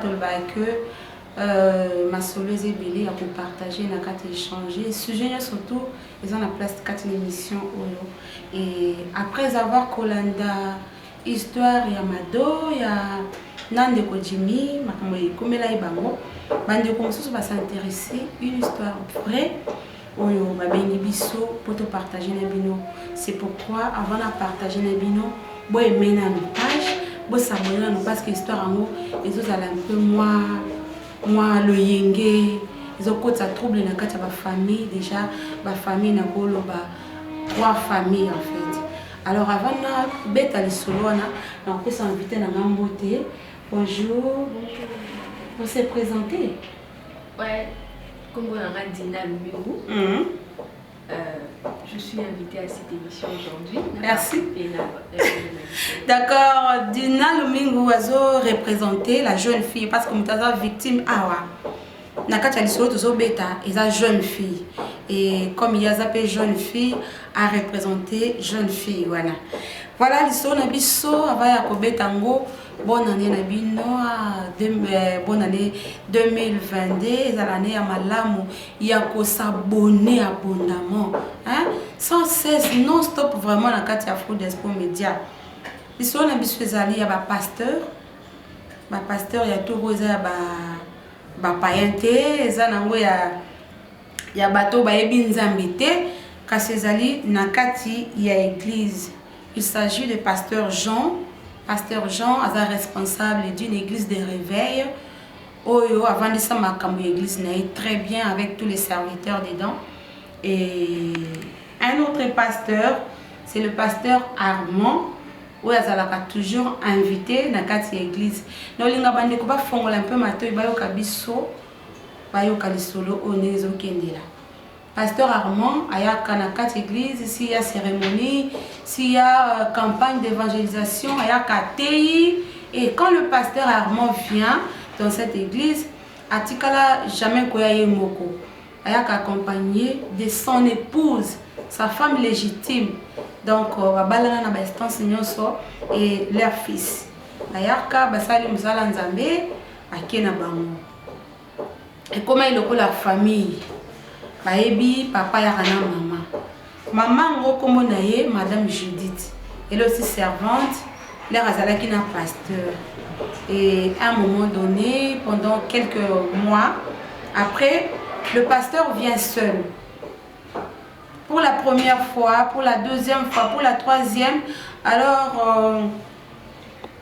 fois que ma soleuse est belle pour partager na carte échanger sujet surtout ils ont la place quatre émissions et après avoir Kolanda histoire ya Mado ya Nande Kojimi makambo komela ibango bande ko mosusu ba s'intéresser une histoire vraie oyo ba bengi biso pour te partager na bino c'est pourquoi avant de partager na bino bo aimer na page bo s'abonner na parce que histoire en haut les autres allaient un peu moi le yenge ils ont côté ça trouble na kati ba famille déjà ba famille na kolo ba trois familles en fait alors avant na beta les solo na peut s'inviter na Mambote bonjour pour se présenter ouais comme on a Dina Lumingu je suis invitée à cette émission aujourd'hui. Merci. D'accord, Dina Lumingu a représenté la jeune fille parce que nous sommes victime awa. Nakati alisolo tozo beta eza jeune fille et comme il y a zappé jeune fille à représenter jeune fille voilà l'histoire na biso avaya ko betango bonne année na bino bonne année 2022 eza l'année ya malamu ya ko s'abonner abondamment hein sans cesse non stop vraiment na kati ya Afro Diaspora Media l'histoire na biso ezali ya ba pasteur ya tout rosa ya ba payenté eza nango ya bato bayebi nzambe te kasi ezali na kati ya église. Il s'agit de pasteur Jean. Pasteur Jean est responsable d'une église de réveil. Oyo avant de ça makambo église naïe très bien avec tous les serviteurs dedans. Et un autre pasteur, c'est le pasteur Armand. Où ils sont toujours invités dans cette église. Nous avons dit que nous avons un peu matin, nous avons solo onezo kendela. Pasteur Armand, il y a dans église, s'il y a cérémonie, s'il y a campagne d'évangélisation, il y a KTI. Et quand le pasteur Armand vient dans cette église, Atikala jamais koyaye moko. Il y a accompagné de son épouse, sa femme légitime. Donc, babalana na bastance nyonso et leur fils. Ayaka basali musala nzambe akena bango. Et comment il est la famille? Baebi papa ya kana maman. Maman ngoko monaye madame Judith. Elle est aussi servante, l'air azalaki na pasteur. Et à un moment donné, pendant quelques mois, après le pasteur vient seul. Pour la première fois, pour la deuxième fois, pour la troisième, alors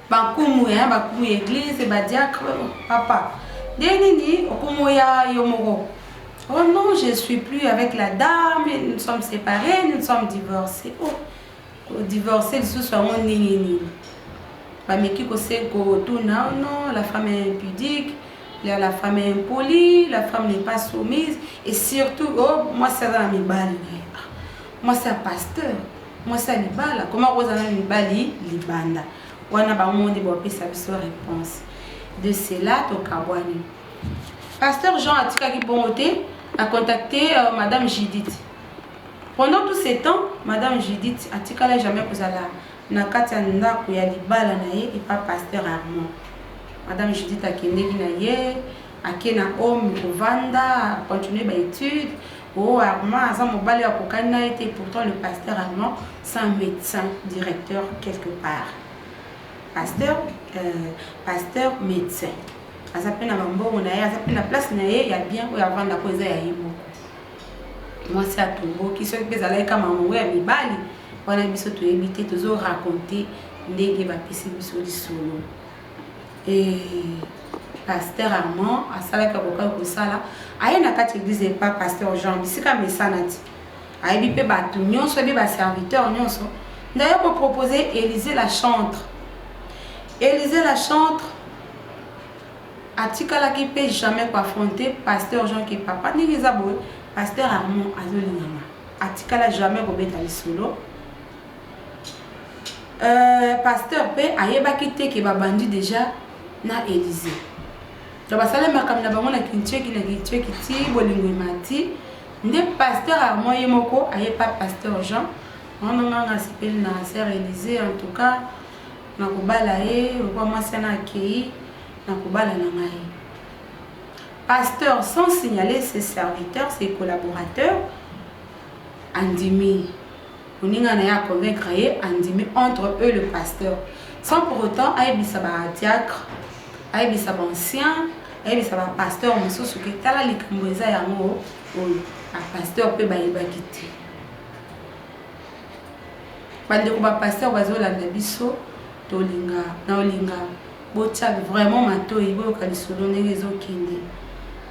bakumu église et badiacre papa. Denini okumuya yomoro. Oh non, je ne suis plus avec la dame, nous sommes séparés, nous sommes divorcés. Oh, divorcés, nous sommes nini. Bameki kose ko tuna non, la femme est impudique. La femme est impolie, la femme n'est pas soumise. Et surtout, oh, moi c'est un mibali. Moi c'est un pasteur. Moi c'est un libala. Comment vous avez un mibali? Libanda. On a pas monde de sa réponse. De cela, au Kabwani. Pasteur Jean a contacté Madame Judith. Pendant tous ces temps, Madame Judith a jamais posé la Nakatianda Kuya Libala et pas Pasteur Armand. Madame Judith a kena homme Kovanda, a continué mes études. Oh, Armand, Azamobali a Kokana était pourtant le pasteur Armand, c'est un médecin, directeur quelque part. Pasteur, médecin. Azapé na mambo, on a azapé la place naé, il y a bien où avant la cause ya yimo. Moi c'est à Togo qui sont que zalaï comme maman ya mibali. On a biso to éviter toujours raconter ndenge ba pisi biso di solo. Et pasteur Armand a sala ka boka ko sala aye na kati église pas pasteur Jean bisika mesanati aye bi pe ba tout nyonso bi ba serviteur nyonso d'ailleurs pour proposer Élisée la chantre. Élisée la chantre atikala qui peut jamais affronter pasteur Jean qui papa ni les abou pasteur Armand azolingama atikala jamais ko beta solo. Pasteur pe ayeba kité ke ba bandi déjà na Élisée. Donc basala makam na bango na kintie kiti bolingo mati nde pasteur Armand yemoko ayepa pasteur Jean on nga s'appelle na sœur Élisée en tout cas na kobala e kwa mwasi na akei na kobala na ngai. Pasteur, sans signaler ses serviteurs, ses collaborateurs, andimi. Oninga na ya convaincre andimi entre eux le pasteur. Sans pour autant aibisa ba diacre, aibisa ba ancien, aibisa ba pasteur mosusu ke tala likambo eza yango oyo a pasteur pe ba yebakite. Bande ko ba pasteur bazolanda biso tolinga na olinga botia vraiment matoi boyo kalisolo ndenge ezokende.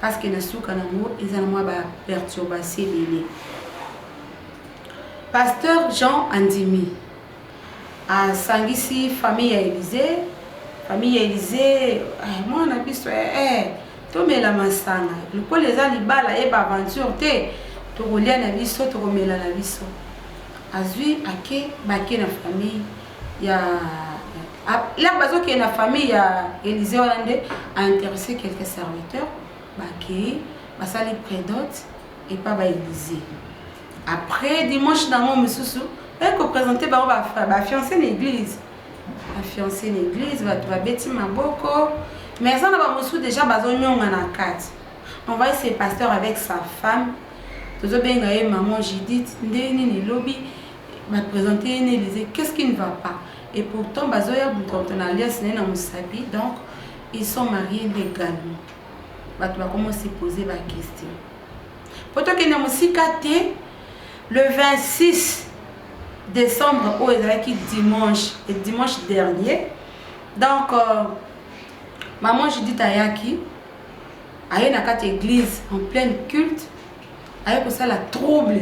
Parce que na suka na mo eza na mwa ba perturbation bele. Pasteur Jean Andimi a sangisi famille ya Élysée. Famille ya Élysée, moi na biso tomela masanga. Loko leza libala e ba aventure te. Tokolia na biso tokomela na biso. Azui ake bake na famille ya là bazo ki na famille ya Élysée Hollande a intéressé quelques serviteurs. Bake basali prédote et pas ba Élysée. Après dimanche dans mon mususu et ko présenter ba fiancé l'église. La fiancé l'église va toi beti maboko mais ça na ba mususu déjà bazo nyonga na kati. On va essayer pasteur avec sa femme. Tozo benga ye maman Judith ndeni ni lobby m'a présenté une Élysée, qu'est-ce qui ne va pas? Et pourtant bazo ya butonto na alias na musabi donc ils sont mariés légalement. Tu vas commencer à poser la question. Pour toi qui est musicate, le 26 décembre, où est dimanche, et dimanche dernier, donc, maman Judith Ayaki, aye na kati église en pleine culte, aye pour ça la trouble.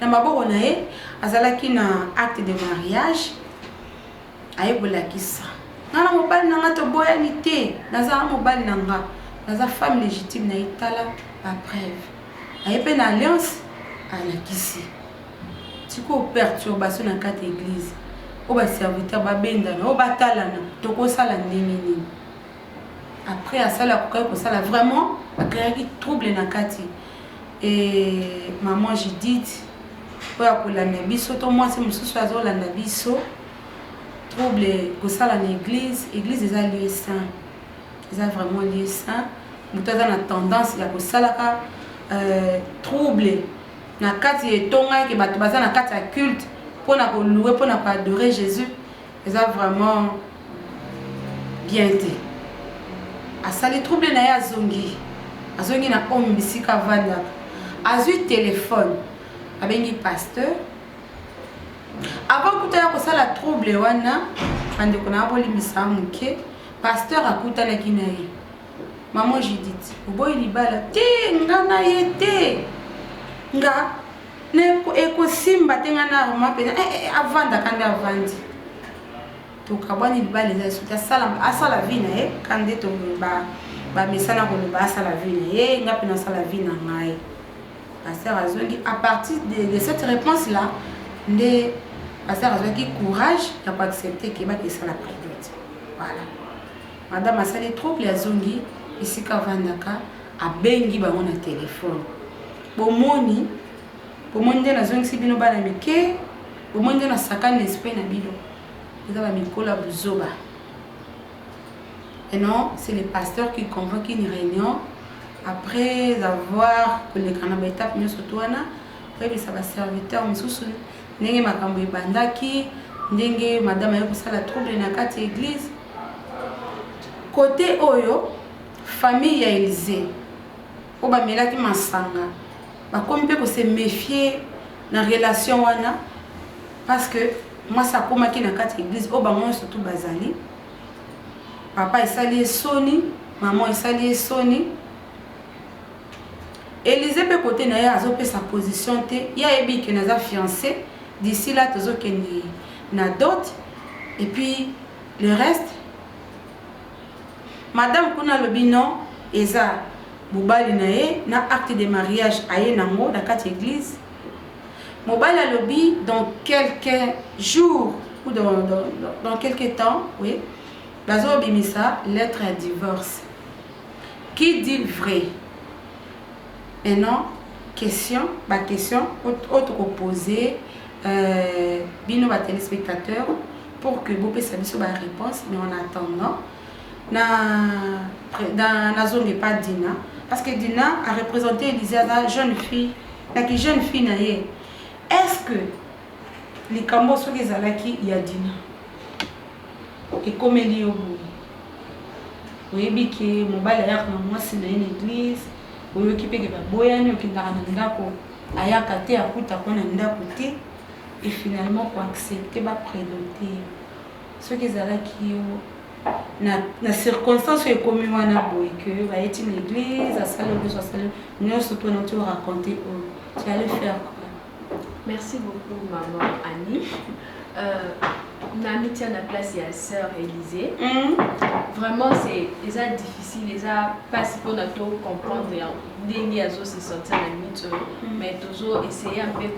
Na mabo onaye, azalaki na acte de mariage, aye pour la kissa. Nana mobali nanga to boyani te, nazala mobali nanga. Dans sa femme légitime na itala la preuve. Aye pe na alliance à la kisi. Tiko perturbation na kati église. O ba serviteur ba bendana, o ba talana, toko sala ndenge. Après à ça la ko sala vraiment ba créer trouble na kati. Et maman Judith oya ko la biso to moi c'est mususu azola na biso. Trouble ko sala na église eza lieu saint. Ils ont vraiment lié ça. Nous avons tendance à salaka trouble. Na kati et tonga qui batu baza na kati culte pour na louer pour na adorer Jésus. Ils ont vraiment bien été. A sali trouble na ya zongi. Azongi na homme bisika vanda. Azu téléphone. Abengi pasteur. Avant que tu aies sala trouble wana, ande kona boli misamuke. Pasteur akutana kinaye. Maman Judith, boy libala te ngana yete. Nga ne eko simba tenga na roma pena avanda kanda avandi. To kabani libala za suta sala asala vina kande to ba mesana ko ba asala vina nga pena sala vina ngai. Pasteur azongi à partir de cette réponse là, nde pasteur azongi courage ya pas accepter que ba sala prédite. Voilà. Madame a sali trouble ya zongi isika vandaka abengi bango na téléphone. Bomoni nde na zongi si bino bana mike, bomoni nde na sakane esprit na bino. Eza ba mikola buzoba. Et non, c'est le pasteur qui convoque une réunion après avoir que le canaba étape nyo sotwana, après ça va serviteur mususu ndenge makambo ebandaki, ndenge madame ya kusala trouble na kati église. Côté Oyo, famille ya Élysée, o ba melaki masanga, ba komi pe ko se méfier na relation wana parce que moi ça komaki na kati église o ba mo surtout bazali. Papa esali soni, maman esali soni. Élysée pe côté na ya azo pe sa position te, ya ebi que naza fiancé, d'ici là tozo kende na dot et puis le reste Madame Kuna Lobino, Eza Mobali nae, na acte de mariage aye nango dans quatre églises. Mobali a lobby dans quelques jours ou dans quelques temps, oui. Bazo bimisa lettre à divorce. Qui dit vrai? Et non, question, autre posée, bino ba téléspectateurs pour que vous puissiez savoir la réponse, mais en attendant. na zone pas Dina parce que Dina a représenté Élysée la jeune fille na ye. Est-ce que les cambos sont les alaki il y a Dina et comme elle est au bout oui que mon bal a moi c'est dans une église oui occupé que boyani okindaka na ndako ayaka te akuta ko na ndako te et finalement pour accepter ba prédompter ce qu'ils alaki na circonstance et comme wana boy que va être une église à salle de salle nous surtout nous te raconter tu allais faire quoi. Merci beaucoup maman Annie. Na amitié na place ya sœur Élysée. Vraiment c'est difficile, pas si pour nous comprendre ndenge azo se sentir na mythe mais toujours essayer un peu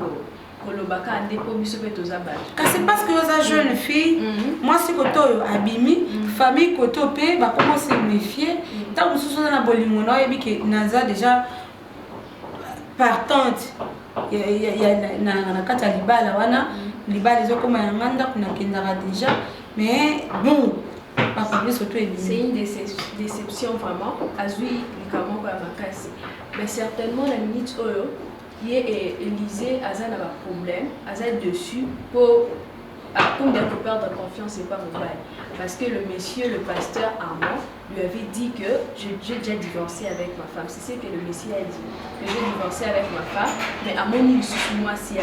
kolobaka ndeko biso pe toza ba. C'est parce que aux jeune fille, moi si koto abimi, famille koto pe ba commencer à méfier, tant que sous na bolingo na yebi que naza déjà partante. Il y a na kata libala wana libala zo koma nganda kuna kendara déjà mais bon c'est une déception vraiment azui likamo kwa makasi mais certainement la minute oyo yé Élysée azana ba problème azal dessus pour comme d'un peu perdre confiance et pas mon bail parce que le monsieur le pasteur Armand lui avait dit que j'ai déjà divorcé avec ma femme. C'est ce que le monsieur a dit que j'ai divorcé avec ma femme mais à mon niveau moi si à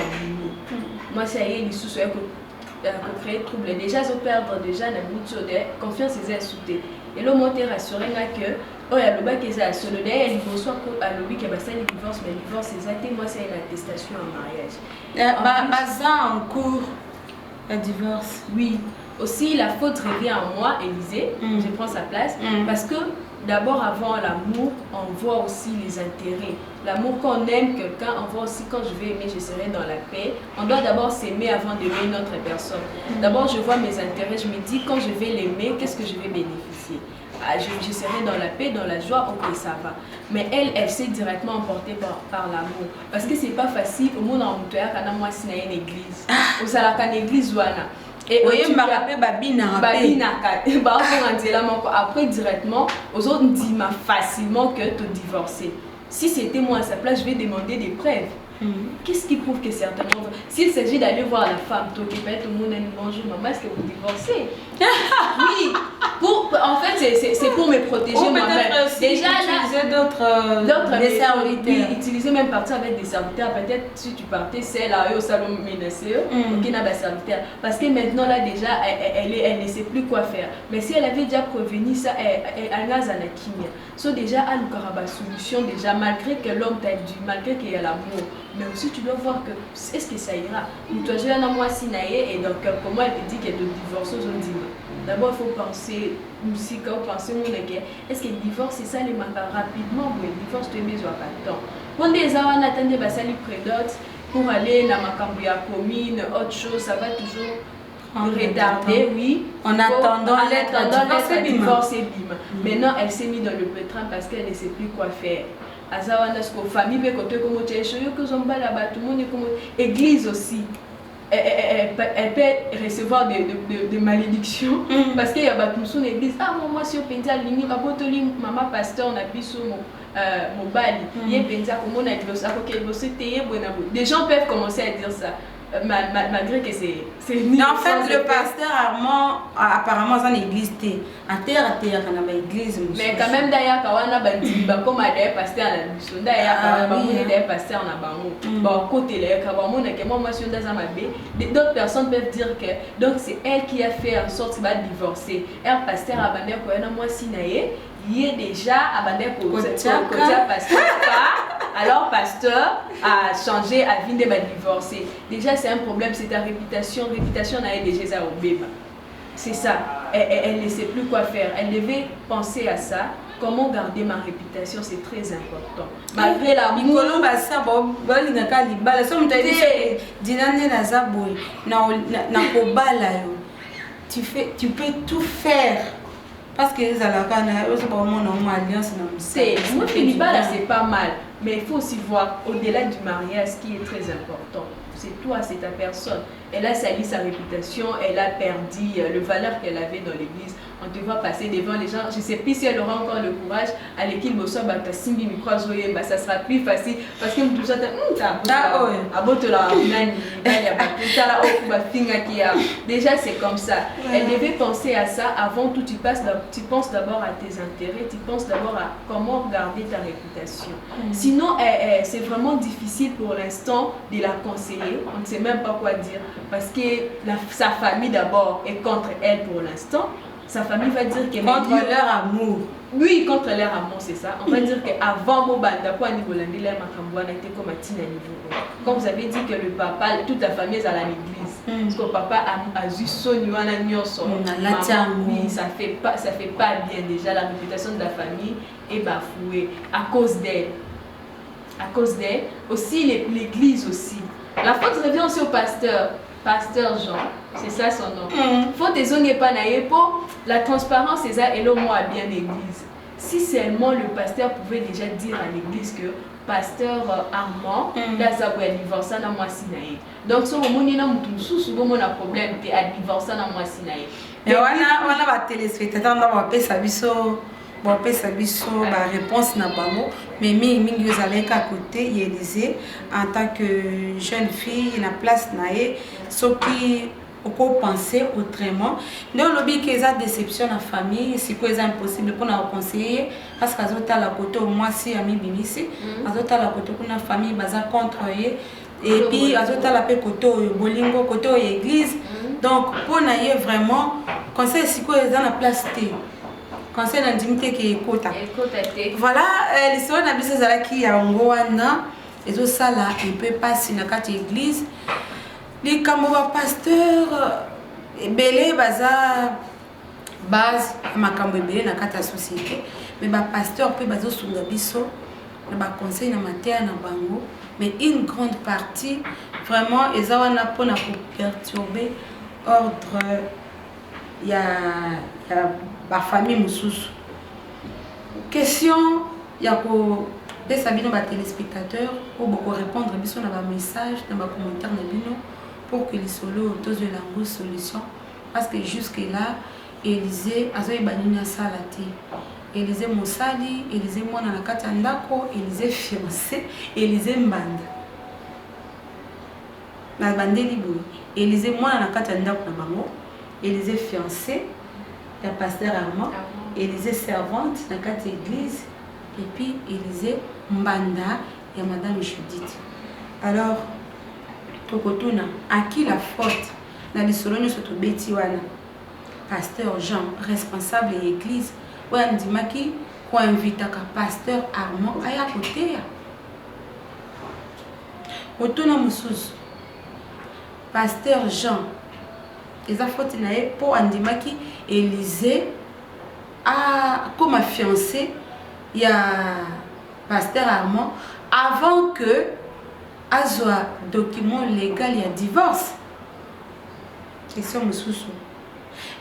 moi si à y est sous pour créer trouble déjà je perdre déjà la minute de confiance et sauté et le monter rassuré que oh il y a le bac qui est solo d'ailleurs il faut soit à l'objet que ça le divorce mais le divorce c'est exactement moi c'est une attestation en mariage en cours le divorce. Oui. Aussi, la faute revient à moi, Élysée. Je prends sa place. Parce que d'abord, avant l'amour, on voit aussi les intérêts. L'amour, quand on aime quelqu'un, on voit aussi quand je vais aimer, je serai dans la paix. On doit d'abord s'aimer avant d'aimer une autre personne. D'abord, je vois mes intérêts. Je me dis, quand je vais l'aimer, qu'est-ce que je vais bénéficier? Je serai dans la paix, dans la joie, ok, ça va. Mais elle s'est directement emportée par l'amour. Parce que c'est pas facile. Au monde en Moutoya, quand moi, c'est une église. Au Salaka, une église, voilà. Et oui, après, directement, aux autres, on dit facilement que tu divorcé. Si c'était moi à sa place, je vais demander des preuves. Qu'est-ce qui prouve que certainement, s'il s'agit d'aller voir la femme, toi qui peut-être au monde bonjour maman, est-ce que vous divorcez? Oui, en fait c'est pour me protéger moi-même. Déjà là, d'autres des serviteurs. Oui, utiliser même partir avec des serviteurs. Peut-être si tu partais c'est là au salon menacé, qui n'a pas serviteur. Parce que maintenant là déjà elle ne sait plus quoi faire. Mais si elle avait déjà prévenu ça, elle a la kimia. So déjà elle aura une solution déjà malgré que l'homme t'a dit, malgré qu'il y a l'amour. Mais aussi tu dois voir que est-ce que ça ira. Toi je viens à moi sinaye et donc comment elle te dit qu'elle te divorce aux autres. D'abord il faut penser aussi quand penser est-ce que le divorce c'est ça les mandats rapidement ou le divorce tu es besoin pas de temps. Quand des gens attendent bah ça les prédote pour aller dans ma cambia commune autre chose ça va toujours retarder oui en attendant l'être divorcé bim. Maintenant elle s'est mise dans le pétrin parce qu'elle ne sait plus quoi faire. Azawana sko famille be côté comme tu es chez que zomba là-bas tout le monde est comme église aussi elle peut recevoir des malédictions parce qu'il y a tout son église ah moi si on pensa lini abotoli maman pasteur on a biso mon bali il pensa comme on a dit ça que des gens peuvent commencer à dire ça malgré que c'est en fait le pasteur Armand apparemment c'est une église à terre on a une église mais quand même d'ailleurs quand on a bandi comme d'ailleurs pasteur à la mission d'ailleurs quand on est pasteur on a bango bon côté là quand on est que moi si on dans ma baie d'autres personnes peuvent dire que donc c'est elle qui a fait en sorte de divorcer elle pasteur a bandé quoi on a moi sinaye il est déjà abandonné pour pasteur alors pasteur a changé à vie de divorcer déjà c'est un problème c'est ta réputation n'a déjà au bébé c'est ça elle ne sait plus quoi faire elle devait penser à ça comment garder ma réputation c'est très important malgré l'amour tu peux tout faire. Parce que les alliances, c'est moi qui dis pas là c'est pas mal Mais il faut aussi voir au-delà du mariage ce qui est très important. C'est toi, c'est ta personne. Elle a sali sa réputation, elle a perdu le valeur qu'elle avait dans l'église. On te voit passer devant les gens. Je ne sais plus si elle aura encore le courage à l'équipe de ça, ça sera plus facile. Parce que tout ça, déjà c'est comme ça. Elle devait penser à ça avant tout. Tu penses d'abord à tes intérêts, tu penses d'abord à comment garder ta réputation. Sinon, c'est vraiment difficile pour l'instant de la conseiller. On ne sait même pas quoi dire. Parce que sa famille d'abord est contre elle pour l'instant. Sa famille va dire que contre leur amour. Oui, contre leur amour, c'est ça. On va dire qu'avant Mobanda, pour niveau l'anglais, Makambouana était comme à Tina niveau. Comme vous avez dit que le papa, toute la famille est à l'église. Parce que le papa a eu son nuana nyoso. Oui, ça fait pas bien déjà. La réputation de la famille est bafouée à cause d'elle. À cause d'elle. Aussi l'église aussi. La faute revient aussi au pasteur. Pasteur Jean, c'est ça son nom. Faut des zones pas naïe pour la transparence, c'est ça, et le mot a bien l'église. Si seulement le pasteur pouvait déjà dire à l'église que pasteur Armand, là ça va divorcer dans moi sinaï. Donc si on est dans tout souvent on a problème de divorcer dans moi sinaï. Et on a va téléspectateur on va payer sa biso. Bon, ça la réponse n'a pas mot, mais mingi vous allez à côté, Élysée en tant que jeune fille, il a place naé, ce qui peut penser autrement. Nous lobby que ça déception la famille, c'est quoi impossible pour nous conseiller parce qu'à autres à la côté au moins si ami bimisi, à autres à la côté pour la famille basa contre et puis à autres à la côté bolingo côté église. Donc pour naïe vraiment conseil c'est quoi dans la place T. Conseil d'intimité qui est voilà, l'histoire de la bise qui a un goana et tout ça là, il peut passer dans quatre églises. Les camoba pasteurs, belé baza base, ma cambo belé dans quatre société, mais ba pasteur peut bazo sur la biso, ba conseil na matière na bango, mais une grande partie vraiment ils ont na pour perturber ordre ya la famille moussous. Question, il y a des téléspectateurs pour beaucoup répondre à un message, dans un commentaire pour que les solos tous de la solution. Parce que jusque-là, Élysée a eu banina salati. Élysée Moussali, Élysée Mwana na Katandako, Élysée fiancé, Élysée Mbanda. La bande libre. Élysée Mwana na Katandako na bango, Élysée fiancé. Il y a pasteur Armand, Élysée servante dans quatre églises, et puis Élysée Mbanda et Madame Judith. Alors, Tokotuna, à qui la faute dans les solons surtout Betiwana, pasteur Jean, responsable de l'église, ou on dit qui qu'on invite à pasteur Armand à côté. Otuna Moussous, pasteur Jean. Les affaires pour Andimaki Élysée comme fiancé il y a pasteur Armand avant que soit document légal il y a divorce. Question Moussous.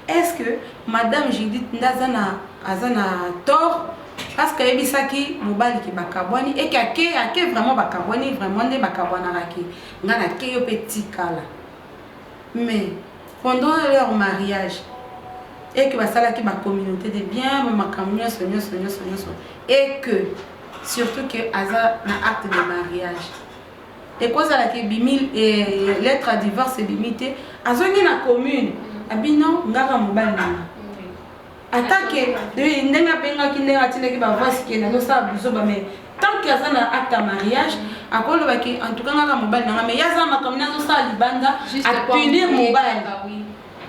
Est-ce que Madame Judith Ndazana azana tort parce que ebisaki mobali ki bakabwani et que vraiment bakabwani vraiment ne bakabwana raki ngana ke yo petit kala mais pendant leur mariage et que ça qui ma communauté de bien ma communauté et que surtout que Aza un acte de mariage et quoi ça qui bimil et lettre à divorce est limitée azongi na commune abino ngaka mobali nanga attaque de ndenga penga ki ndenga tineki ba voici que na ça biso ba mais tant que ça na acte de mariage akolo ba ki en tout cas ngaka mobali nanga mais yaza ma communauté ça libanda à punir mobali.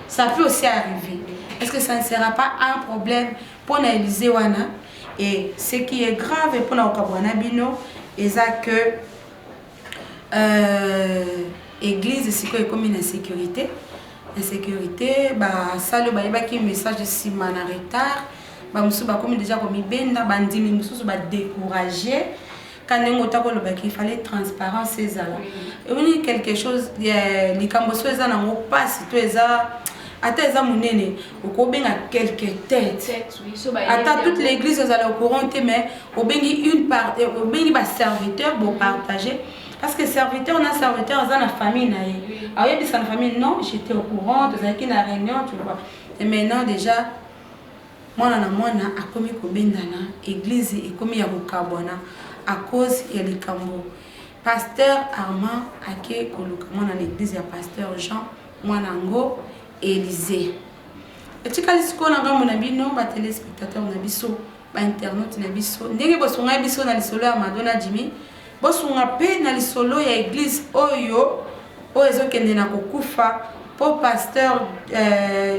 Ça peut aussi arriver. Est-ce que ça ne sera pas un problème pour Élysée Wana? Et ce qui est grave pour Okabwana Bino, c'est que l'église est comme une insécurité. Insécurité, ça le qui message de Simon en retard. Comme déjà comme Ibenda, bandimi mususu ba décourager. Quand il fallait transparence ces là. Et on dit quelque chose, les cambosos na passe tout ça. ata eza monene okobenga quelques têtes ata toute l'église ezala au courant te mais obengi une part obengi ba serviteur bo partager parce que serviteur na serviteur aza na famille na ye ayebisa na famille non j'étais au courant tozalaki na réunion tu vois et maintenant déjà mwana na mwana akomi kobendana église ekomi ya kokabwana à cause ya likambo pasteur Armand ake koluka mwana na église ya pasteur Jean mwana ngo Élysée etikali siko na ngambo na bino ba téléspectateur na biso ba internaute na biso ndenge bosunga biso na lisolo ya Madonna Jimmy bosunga pe na lisolo ya église oyo ezokende na kokufa pour pasteur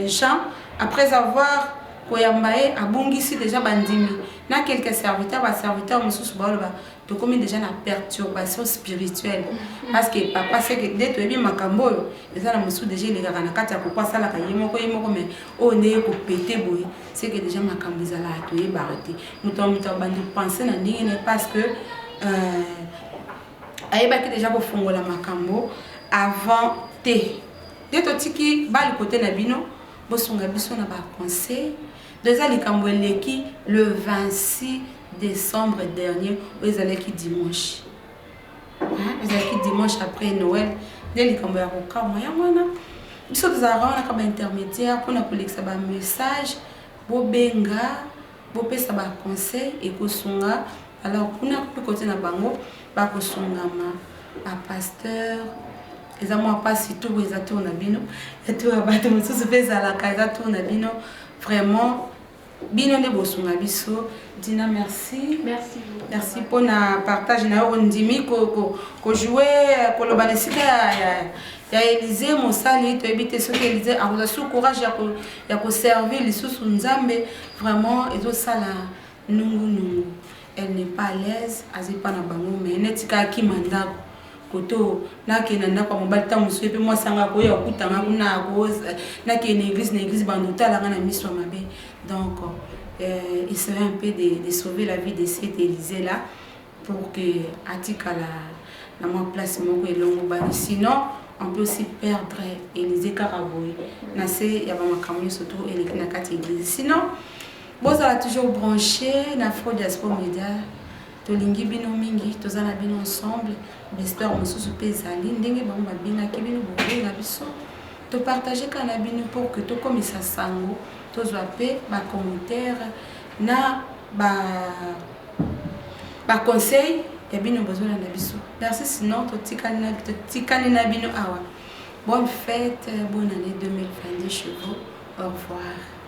Jean après avoir koyambaye abungisi déjà bandimi na quelques serviteurs ba serviteurs mususu baloba to komi déjà na perturbation spirituelle parce que papa c'est que dès toyebi makambo oyo eza na mususu déjà il na kati ya kokwa sala ka yemoko mais o ne ko péter boye c'est que déjà makambo ezala to yebara te muto bandi penser na ndenge ne parce que ayebaki déjà kofungola makambo avant te dès to tiki bali côté na bino bosunga biso na ba conseil déjà likambo eleki le 26 décembre dernier ezalaki dimanche ezalaki dimanche après Noël nde likambo ya kokama ya mwana biso tozalaka wana kaba intermédiaire mpona kolekisa ba message bobenga bopesa ba conseil ekosunga alors kuna pe côté na bango bakosungama ba pasteur eza mwa pasi to eza to na bino eto abato mosusu pe ezalaka eza to na bino vraiment bino nde bosunga biso Dina merci merci pour na partage na yo ndimi ko jouer koloba nesika ya Élysée mosali to ebite soki Élysée akoza su courage ya ko servir lisusu nzambe vraiment ezo sala nungu elle n'est pas à l'aise azipa na bango mais netika ki mandako koto nakena ndako mobali ta musu pe moi sanga ko ya kutanga kuna ko nakena église bandota na miso mabe donc il serait un peu de sauver la vie de cette Élysée là pour que atika la ma place moko elongo ba sinon on peut aussi perdre Élysée Karaboy na se ya ba makamyo surtout na kati église sinon bozala toujours branché na Afro Diaspora Media tolingi bino mingi tozana bino ensemble j'espère mosusu pe ezali ndenge bango babinaki bino bobenga biso to partager kana bino pour que tokomisa sango tozwa pe ba commentaire na ba conseil ya bino bozolanda biso merci sinon totikali na bino awa bonne fête bonne année 2022 chez vous au revoir.